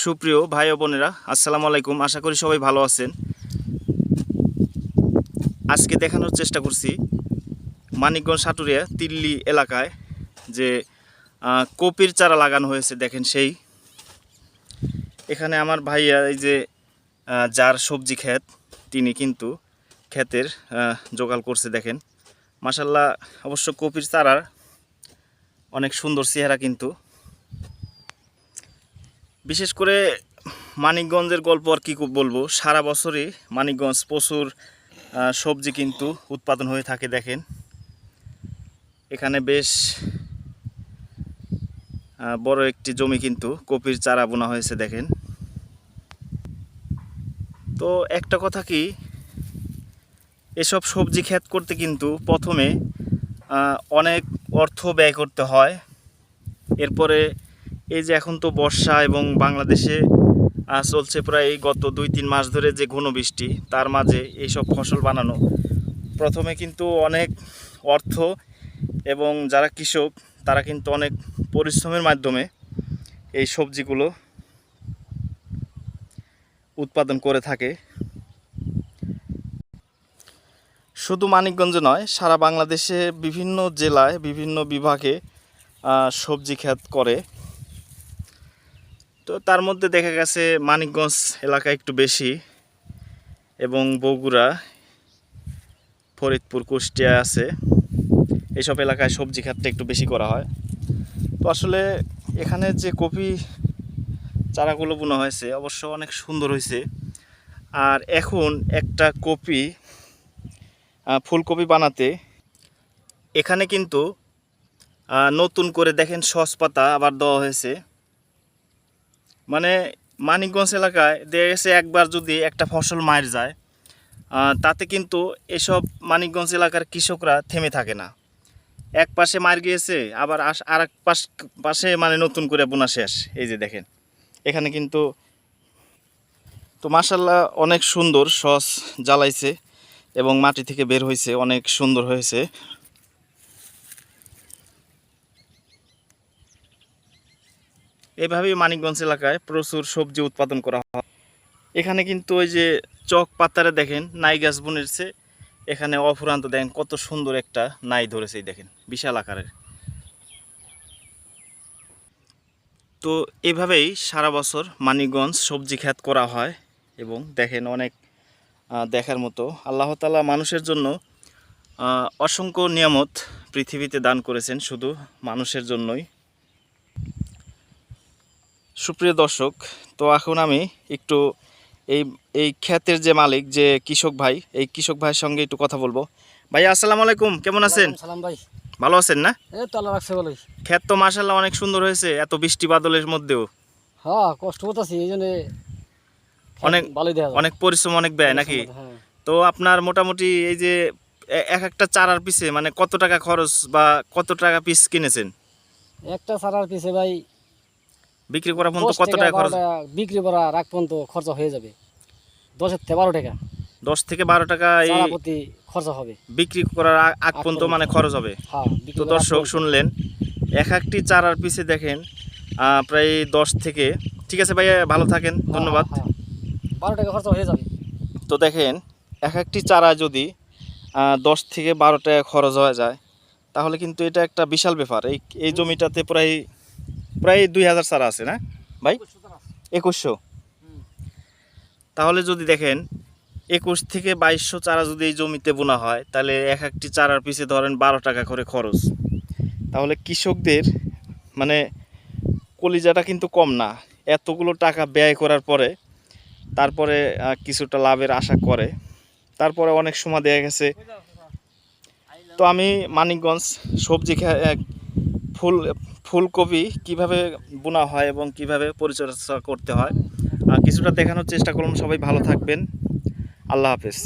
সুপ্রিয় ভাই ও বোনেরা, আসসালামু আলাইকুম। আশা করি সবাই ভালো আছেন। আজকে দেখানোর চেষ্টা করছি মানিকগঞ্জ সাটুরিয়া তিল্লি এলাকায় যে কপির চারা লাগানো হয়েছে। দেখেন সেই এখানে আমার ভাইয়া এই যে যার সবজি ক্ষেত, তিনি কিন্তু ক্ষেতের জোগাড় করছে। দেখেন মাশাল্লাহ, অবশ্য কপির চারার অনেক সুন্দর চেহারা। কিন্তু বিশেষ করে মানিকগঞ্জের গল্প আর কি বলবো, সারা বছরই মানিকগঞ্জ প্রচুর সবজি কিন্তু উৎপাদন হয়ে থাকে। দেখেন এখানে বেশ বড় একটি জমি কিন্তু কপির চারা বোনা হয়েছে। দেখেন তো একটা কথা কি, এসব সবজি ক্ষেত করতে কিন্তু প্রথমে অনেক অর্থ ব্যয় করতে হয়। এরপরে এই যে এখন তো বর্ষা এবং বাংলাদেশে চলছে প্রায় গত 2-3 মাস ধরে যে ঘন বৃষ্টি, তার মাঝে এইসব ফসল বানানো প্রথমে কিন্তু অনেক অর্থ, এবং যারা কৃষক তারা কিন্তু অনেক পরিশ্রমের মাধ্যমে এই সবজিগুলো উৎপাদন করে থাকে। শুধু মানিকগঞ্জে নয়, সারা বাংলাদেশে বিভিন্ন জেলায় বিভিন্ন বিভাগে সবজি ক্ষেত করে। তো তার মধ্যে দেখা গেছে মানিকগঞ্জ এলাকা একটু বেশি, এবং বগুড়া, ফরিদপুর, কুষ্টিয়া আছে, এইসব এলাকায় সবজি ক্ষেতটা একটু বেশি করা হয়। তো আসলে এখানে যে কপি চারাগুলো বোনা হয়েছে অবশ্য অনেক সুন্দর হয়েছে। আর এখন একটা কপি ফুলকপি বানাতে এখানে কিন্তু নতুন করে দেখেন সস পাতা আবার দেওয়া হয়েছে। মানে মানিকগঞ্জ এলাকায় দেখা গেছে একবার যদি একটা ফসল মার যায়, তাতে কিন্তু এসব মানিকগঞ্জ এলাকার কৃষকরা থেমে থাকে না। এক পাশে মার গিয়েছে, আবার আর এক পাশে মানে নতুন করে বোনা শেষ। এই যে দেখেন এখানে কিন্তু তো মাশাল্লাহ অনেক সুন্দর সস জ্বালাইছে এবং মাটি থেকে বের হয়েছে, অনেক সুন্দর হয়েছে। এভাবেই মানিকগঞ্জ এলাকায় প্রচুর সবজি উৎপাদন করা হয়। এখানে কিন্তু ওই যে চক পাতারে দেখেন নাই গাছ বুনেছে, এখানে অফুরান্ত দেখেন কত সুন্দর একটা নাই ধরেছে। দেখেন বিশাল আকারের। তো এভাবেই সারা বছর মানিকগঞ্জ সবজি ক্ষেত করা হয়, এবং দেখেন অনেক দেখার মতো। আল্লাহ তাআলা মানুষের জন্য অসংখ্য নিয়ামত পৃথিবীতে দান করেছেন, শুধু মানুষের জন্যই। সুপ্রিয় দর্শক, তো এখন আমি একটু এই এই ক্ষেতের যে মালিক, যে কৃষক ভাই, এই কৃষক ভাইয়ের সঙ্গে একটু কথা বলবো। ভাই আসসালামু আলাইকুম, কেমন আছেন? সালাম ভাই, ভালো আছেন না? এই তো আল্লাহ রাখছে ভালোই। ক্ষেত তো মাশাআল্লাহ অনেক সুন্দর হয়েছে এত বৃষ্টি বাদলের মধ্যেও। হ্যাঁ, কষ্ট করতেছি, এই জন্য অনেক ভালোই দেখা যায়। অনেক পরিশ্রম, অনেক ব্যয় নাকি? হ্যাঁ, তো আপনার মোটামুটি এই যে এক একটা চারার পিছে মানে কত টাকা খরচ বা কত টাকা পিস কিনেছেন? একটা সারার পিছে ভাই বিক্রি করা পর্যন্ত 10 কত টাকা টাকা 12 খরচ? টাকা বিক্রি করা রাখ পর্যন্ত খরচা হয়ে যাবে 10 থেকে 12 টাকা 10 থেকে 12 টাকা এই সারা প্রতি খরচা হবে। বিক্রি করার আগ পর্যন্ত মানে খরচ হবে। হ্যাঁ, তো বিক্রি করার দর্শক পর্যন্ত। শুনলেন, এক একটি চারার পিছে দেখেন প্রায় 10 থেকে, ঠিক আছে ভাইয়া, ভালো থাকেন, হ্যাঁ, ধন্যবাদ। হ্যাঁ, 12 টাকা খরচা হয়ে যাবে। তো দেখেন এক একটি চারা যদি 10 থেকে 12 টাকা খরচ হয়ে যায়, তাহলে কিন্তু এটা একটা বিশাল ব্যাপার। এই জমিটাতে প্রায় প্রায় 2000 চারা আছে না ভাই? 2100। তাহলে যদি দেখেন 21 থেকে 2200 চারা যদি এই জমিতে বোনা হয়, তাহলে এক একটি চারার পিছে ধরেন 12 টাকা করে খরচ। তাহলে কৃষকদের মানে কলিজাটা কিন্তু কম না, এতগুলো টাকা ব্যয় করার পরে তারপরে কিছুটা লাভের আশা করে। তারপরে অনেক সময় দেখা গেছে। তো আমি মানিকগঞ্জ সবজি ফুলকপি কিভাবে বোনা হয় এবং কিভাবে পরিচর্যা করতে হয় কিছুটা দেখানোর চেষ্টা করলাম। সবাই ভালো থাকবেন, আল্লাহ হাফেজ।